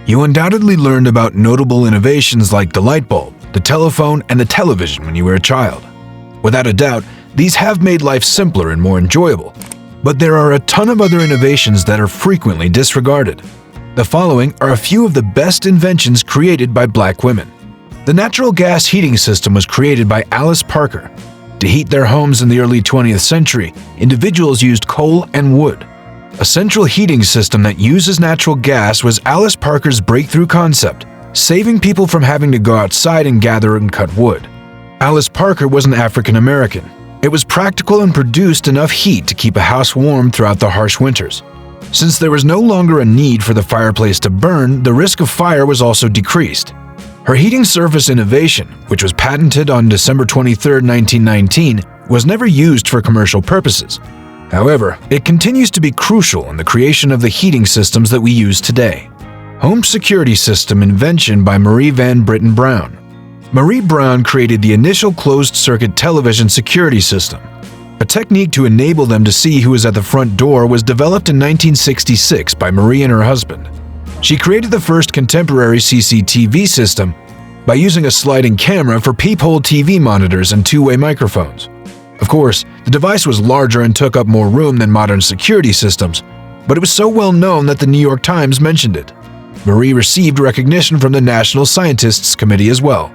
You undoubtedly learned about notable innovations like the light bulb, the telephone, and the television when you were a child. Without a doubt, these have made life simpler and more enjoyable. But there are a ton of other innovations that are frequently disregarded. The following are a few of the best inventions created by Black women. The natural gas heating system was created by Alice Parker. To heat their homes in the early 20th century, individuals used coal and wood. A central heating system that uses natural gas was Alice Parker's breakthrough concept, saving people from having to go outside and gather and cut wood. Alice Parker was an African American. It was practical and produced enough heat to keep a house warm throughout the harsh winters. Since there was no longer a need for the fireplace to burn, the risk of fire was also decreased. Her heating surface innovation, which was patented on December 23, 1919, was never used for commercial purposes. However, it continues to be crucial in the creation of the heating systems that we use today. Home security system invention by Marie Van Britten Brown. Marie Brown created the initial closed-circuit television security system. A technique to enable them to see who was at the front door was developed in 1966 by Marie and her husband. She created the first contemporary CCTV system by using a sliding camera for peephole TV monitors and two-way microphones. Of course, the device was larger and took up more room than modern security systems, but it was so well known that the New York Times mentioned it. Marie received recognition from the National Scientists Committee as well.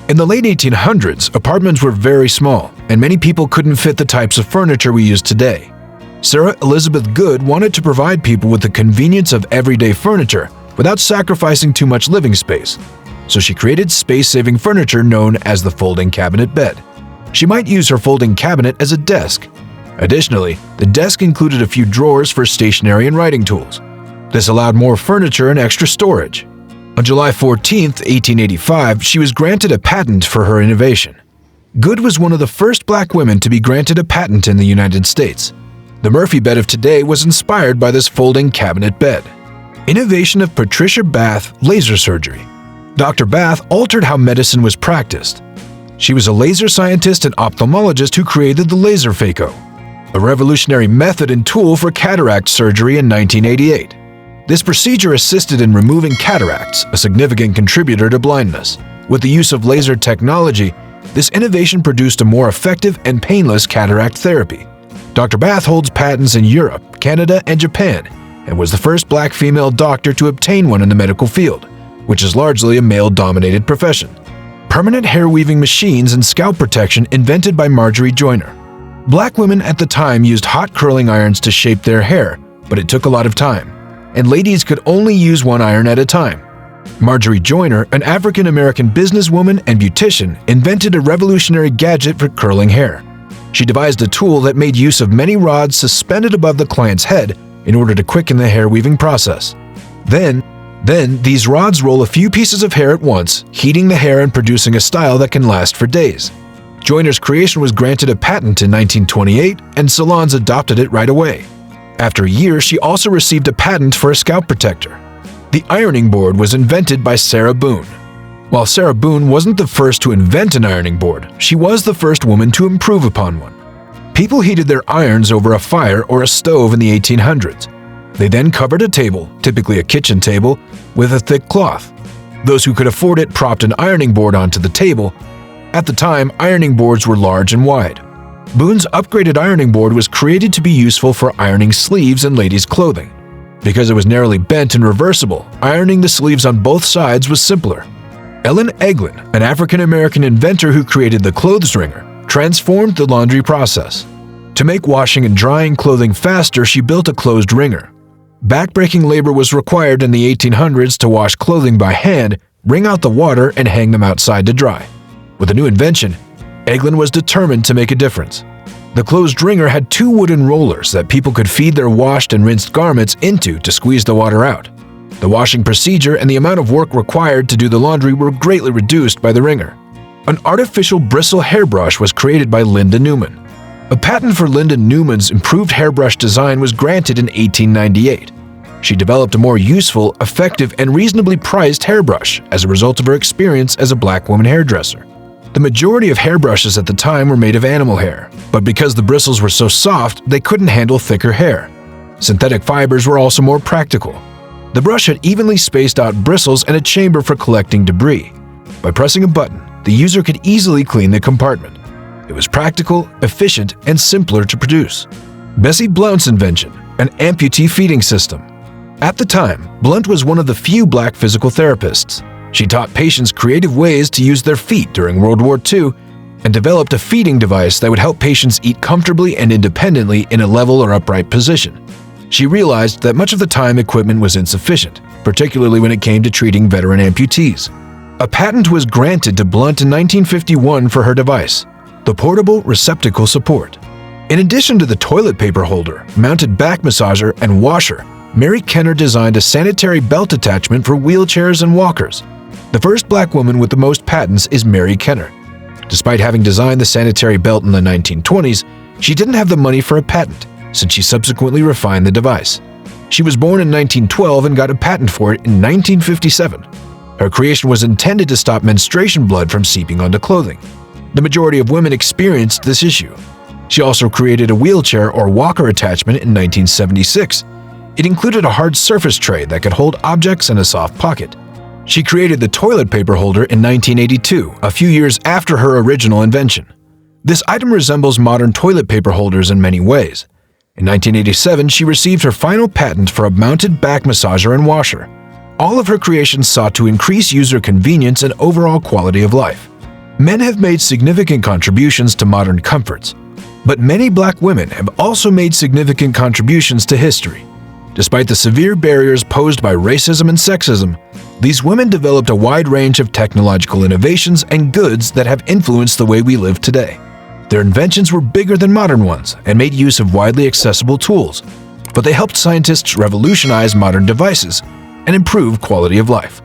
In the late 1800s, apartments were very small, and many people couldn't fit the types of furniture we use today. Sarah Elizabeth Good wanted to provide people with the convenience of everyday furniture without sacrificing too much living space, so she created space-saving furniture known as the folding cabinet bed. She might use her folding cabinet as a desk. Additionally, the desk included a few drawers for stationery and writing tools. This allowed more furniture and extra storage. On July 14, 1885, she was granted a patent for her innovation. Good was one of the first Black women to be granted a patent in the United States. The Murphy bed of today was inspired by this folding cabinet bed. Innovation of Patricia Bath laser surgery. Dr. Bath altered how medicine was practiced. She was a laser scientist and ophthalmologist who created the laser phaco, a revolutionary method and tool for cataract surgery in 1988. This procedure assisted in removing cataracts, a significant contributor to blindness. With the use of laser technology, this innovation produced a more effective and painless cataract therapy. Dr. Bath holds patents in Europe, Canada, and Japan, and was the first Black female doctor to obtain one in the medical field, which is largely a male-dominated profession. Permanent hair-weaving machines and scalp protection invented by Marjorie Joyner. Black women at the time used hot curling irons to shape their hair, but it took a lot of time, and ladies could only use one iron at a time. Marjorie Joyner, an African-American businesswoman and beautician, invented a revolutionary gadget for curling hair. She devised a tool that made use of many rods suspended above the client's head in order to quicken the hair-weaving process. Then, these rods roll a few pieces of hair at once, heating the hair and producing a style that can last for days. Joyner's creation was granted a patent in 1928, and salons adopted it right away. After a year, she also received a patent for a scalp protector. The ironing board was invented by Sarah Boone. While Sarah Boone wasn't the first to invent an ironing board, she was the first woman to improve upon one. People heated their irons over a fire or a stove in the 1800s. They then covered a table, typically a kitchen table, with a thick cloth. Those who could afford it propped an ironing board onto the table. At the time, ironing boards were large and wide. Boone's upgraded ironing board was created to be useful for ironing sleeves and ladies' clothing. Because it was narrowly bent and reversible, ironing the sleeves on both sides was simpler. Ellen Eglin, an African-American inventor who created the clothes wringer, transformed the laundry process. To make washing and drying clothing faster, she built a closed wringer. Backbreaking labor was required in the 1800s to wash clothing by hand, wring out the water, and hang them outside to dry. With a new invention, Eglin was determined to make a difference. The closed wringer had two wooden rollers that people could feed their washed and rinsed garments into to squeeze the water out. The washing procedure and the amount of work required to do the laundry were greatly reduced by the wringer. An artificial bristle hairbrush was created by Linda Newman. A patent for Linda Newman's improved hairbrush design was granted in 1898. She developed a more useful, effective, and reasonably priced hairbrush as a result of her experience as a Black woman hairdresser. The majority of hairbrushes at the time were made of animal hair, but because the bristles were so soft, they couldn't handle thicker hair. Synthetic fibers were also more practical. The brush had evenly spaced out bristles and a chamber for collecting debris. By pressing a button, the user could easily clean the compartment. It was practical, efficient, and simpler to produce. Bessie Blount's invention, an amputee feeding system. At the time, Blount was one of the few black physical therapists. She taught patients creative ways to use their feet during World War II and developed a feeding device that would help patients eat comfortably and independently in a level or upright position. She realized that much of the time equipment was insufficient, particularly when it came to treating veteran amputees. A patent was granted to Blount in 1951 for her device, the portable receptacle support. In addition to the toilet paper holder, mounted back massager, and washer, Mary Kenner designed a sanitary belt attachment for wheelchairs and walkers. The first black woman with the most patents is Mary Kenner. Despite having designed the sanitary belt in the 1920s, she didn't have the money for a patent, since she subsequently refined the device. She was born in 1912 and got a patent for it in 1957. Her creation was intended to stop menstruation blood from seeping onto clothing. The majority of women experienced this issue. She also created a wheelchair or walker attachment in 1976. It included a hard surface tray that could hold objects in a soft pocket. She created the toilet paper holder in 1982, a few years after her original invention. This item resembles modern toilet paper holders in many ways. In 1987, she received her final patent for a mounted back massager and washer. All of her creations sought to increase user convenience and overall quality of life. Men have made significant contributions to modern comforts, but many black women have also made significant contributions to history. Despite the severe barriers posed by racism and sexism, these women developed a wide range of technological innovations and goods that have influenced the way we live today. Their inventions were bigger than modern ones and made use of widely accessible tools, but they helped scientists revolutionize modern devices and improve quality of life.